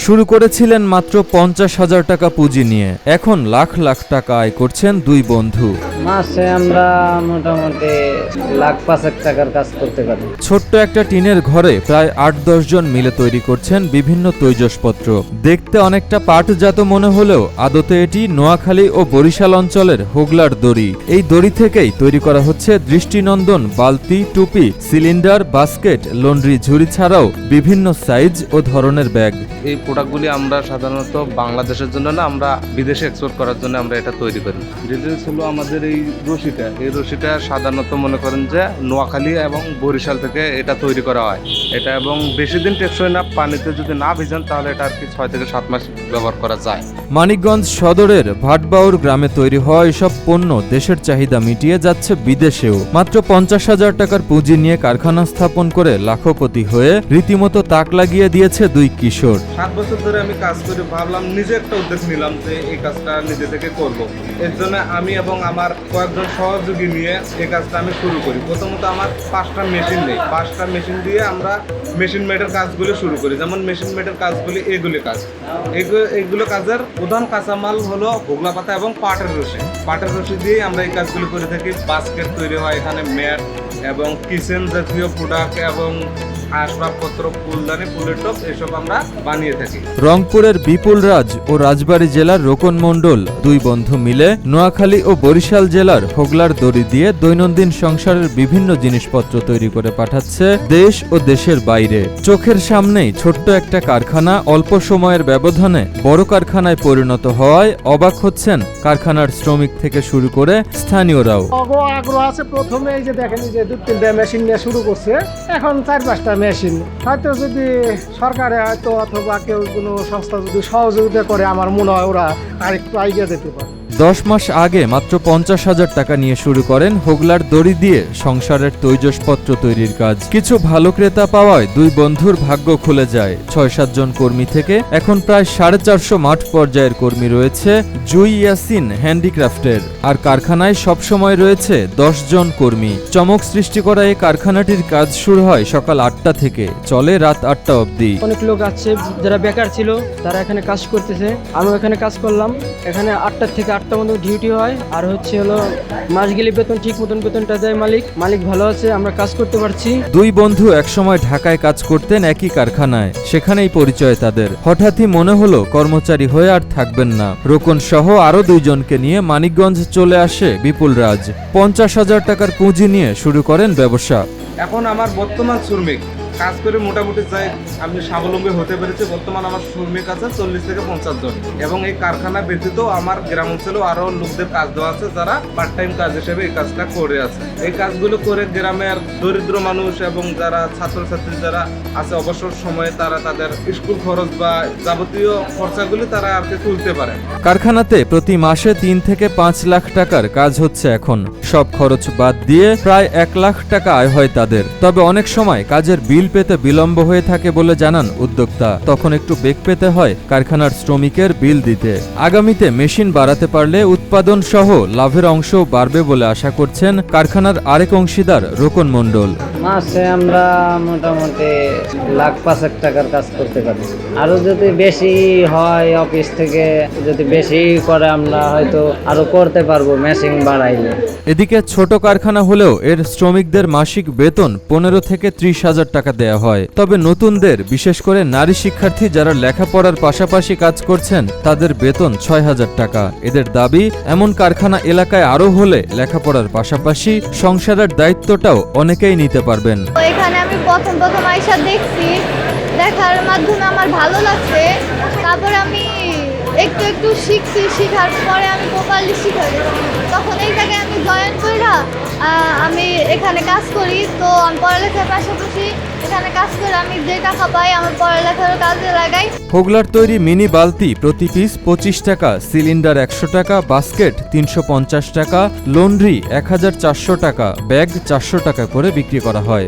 শুরু করেছিলেন মাত্র 50,000 টাকা পুঁজি নিয়ে, এখন লাখ লাখ টাকা আয় করছেন দুই বন্ধু। মাসে আমরা মোটামুটি লাখ 5 টাকার কাজ করতে পারি। ছোট্ট একটা টিনের ঘরে প্রায় 8-10 জন মিলে তৈরি করছেন বিভিন্ন তৈজসপত্র। দেখতে অনেকটা পাটজাত মনে হলেও আদতে এটি নোয়াখালী ও বরিশাল অঞ্চলের হোগলার দড়ি। এই দড়ি থেকেই তৈরি করা হচ্ছে দৃষ্টিনন্দন বালতি, টুপি, সিলিন্ডার, বাস্কেট, লন্ড্রি ঝুড়ি ছাড়াও বিভিন্ন সাইজ ও ধরনের ব্যাগ। এই প্রোডাক্টগুলি আমরা সাধারণত বাংলাদেশের জন্য না, আমরা বিদেশে এক্সপোর্ট করার জন্য আমরা এটা তৈরি করি। ডিটেলস হলো আমাদের এই রশিটা সাধারণত মনে করেন যে নোয়াখালী এবং বরিশাল থেকে এটা তৈরি করা হয়। এটা এবং বেশি দিন টেকসই না, পানিতে যদি না ভিজান তাহলে এটা আর কি 6 থেকে 7 মাস ব্যবহার করা যায়। মানিকগঞ্জ সদরের ভাটবাউর গ্রামে তৈরি হওয়া এসব পণ্য দেশের চাহিদা মিটিয়ে যাচ্ছে বিদেশেও। মাত্র 50,000 টাকার পুঁজি নিয়ে কারখানা স্থাপন করে লাখপতি হয়ে রীতিমতো তাক লাগিয়ে দিয়েছে দুই কিশোর। 7 বছর ধরে আমি কাজ করি, ভাবলাম নিজে একটা উদ্যোগ নিলাম যে এই কাজটা নিজে থেকে করব। এর জন্য আমি এবং আমার কয়েকজন সহযোগী নিয়ে এই কাজটা আমি শুরু করি। প্রথমত আমার 5টা মেশিন নেই, 5টা মেশিন দিয়ে আমরা মেশিন মেডের কাজগুলো শুরু করি। যেমন মেশিন মেডের কাজগুলি এইগুলো কাজের প্রধান কাঁচামাল হলো ভোগলা পাতা এবং পাটের রশি দিয়ে আমরা এই কাজগুলো করে থাকি। বাস্কেট তৈরি হয় এখানে, ম্যাট এবং কিচেন জাতীয় প্রোডাক্ট এবং আসবাবপত্র, ফুলদানি, ফুলের টপ এসব আমরা বানিয়ে থাকি। রংপুরের বিপুল রাজ ও রাজবাড়ী জেলার রোকন মণ্ডল দুই বন্ধু মিলে নোয়াখালী ও বরিশাল জেলার হোগলার দড়ি দিয়ে দৈনন্দিন সংসারের বিভিন্ন জিনিসপত্র তৈরি করে পাঠাচ্ছে দেশ ও দেশের বাইরে। চোখের সামনেই ছোট্ট একটা কারখানা অল্প সময়ের ব্যবধানে বড় কারখানায় পরিণত হওয়ায় অবাক হচ্ছেন কারখানার শ্রমিক থেকে শুরু করে স্থানীয়রাও। আগ্রহ আছে। প্রথমে এই যে দেখেন যে 2-3টা মেশিন নিয়ে শুরু করছে, এখন 4-5টা মেশিন। হয়তো যদি সরকারে হয়তো অথবা কেউ কোনো সংস্থা যদি সহযোগিতা করে, আমার মনে হয় ওরা আরেকটু এগিয়ে যেতে পারে। 10 মাস আগে মাত্র 50,000 টাকা নিয়ে শুরু করেন হোগলার দড়ি দিয়ে সংসারের তৈজসপত্র তৈরির কাজ। কিছু ভালো ক্রেতা পাওয়ায় দুই বন্ধুর ভাগ্য খুলে যায়। 6-7 জন কর্মী থেকে এখন প্রায় 450 মাঠ পর্যায়ের কর্মী রয়েছে জুই ইয়াসিন হ্যান্ডিক্রাফটের। আর কারখানায় সবসময় রয়েছে 10 জন কর্মী। চমক সৃষ্টি করা এই কারখানাটির কাজ শুরু হয় সকাল 8টা থেকে, চলে রাত 8টা অবধি। অনেক লোক আছে যারা বেকার ছিল, তারা এখানে কাজ করতেছে। আমি এখানে কাজ করলাম। এখানে 8টা থেকে 8টা পর্যন্ত ডিউটি হয়। আর হলো মাস গেলে বেতন ঠিক মতন বেতনটা দেয় মালিক ভালো আছে, আমরা কাজ করতে পারছি। দুই বন্ধু একসময় ঢাকায় কাজ করতেন একই কারখানায়, সেখানেই পরিচয় তাদের। হঠাৎই মনে হলো কর্মচারী হয়ে আর থাকবেন না। রোকন সহ আরো 2 জনকে নিয়ে মানিকগঞ্জ চলে আসে বিপুল রাজ। 50,000 টাকার পুঁজি নিয়ে শুরু করেন ব্যবসা। এখন আমার বর্তমান শ্রমিক কাজ করে মোটামুটি যাই আমি স্বাবলম্বী হতে পেরেছি। বর্তমান আমার শ্রমিক আছে 40 থেকে 50 জন এবং এই কারখানা ব্যতীত আমার গ্রাম অঞ্চলেও আরো লোকদের কাজ দেওয়া আছে যারা পার্ট টাইম কাজ হিসেবে এই কাজটা করে আছে। এই কাজগুলো করে গ্রামের দরিদ্র মানুষ এবং যারা ছাত্রছাত্রী যারা আছে অবসর সময়ে তারা তাদের স্কুল খরচ বা যাবতীয় খরচাগুলি তারা আর কি তুলতে পারে। কারখানাতে প্রতি মাসে 3 থেকে 5 লাখ টাকার কাজ হচ্ছে এখন। সব খরচ বাদ দিয়ে প্রায় 1 লাখ টাকা আয় হয় তাদের। তবে অনেক সময় কাজের বিল পেতে বিলম্ব হয়ে থাকে বলে জানান উদ্যোক্তা। তখন একটু বেগ পেতে হয় কারখানার শ্রমিকের বিল দিতে। আগামীতে মেশিন বাড়াতে পারলে উৎপাদন সহ লাভের অংশও বাড়বে বলে আশা করছেন কারখানার আরেক অংশীদার রোকন মণ্ডল। মাসে আমরা মোটামুটি লাখ 5 টাকার কাজ করতে পারি। আরো যদি বেশি হয়, অফিস থেকে যদি বেশি করে আমরা হয়তো আরো করতে পারবো মেশিন বাড়াইলে। এদিকে ছোট কারখানা হলেও এর শ্রমিকদের মাসিক বেতন 15 থেকে 30,000 টাকা দেয়া হয়। তবে নতুনদের, বিশেষ করে নারী শিক্ষার্থী যারা লেখাপড়ার পাশাপাশি কাজ করছেন, তাদের বেতন 6,000 টাকা। এদের দাবি এমন কারখানা এলাকায় আরো হলে লেখাপড়ার পাশাপাশি সংসারের দায়িত্বটাও অনেকেই নিতে পারবেন। এখানে আমি প্রথম আইসা দেখছি, দেখার মাধ্যমে আমার ভালো লাগছে। তারপরে আমি একটু শিখছি, শিখার পরে আমি প্রপারলি শিখে গেছি। তখন এই জায়গায় আমি জয়েন করি না, আমি এখানে কাজ করি। তো আমি পড়ালেখার পাশাপাশি এখানে কাজ করে আমি যে টাকা পাই আমার পড়ালেখার কাজে লাগাই। হোগলার তৈরি মিনি বালতি প্রতি পিস 25 টাকা, সিলিন্ডার 100 টাকা, বাস্কেট 350 টাকা, লন্ড্রি 1400 টাকা, ব্যাগ 400 টাকা করে বিক্রি করা হয়।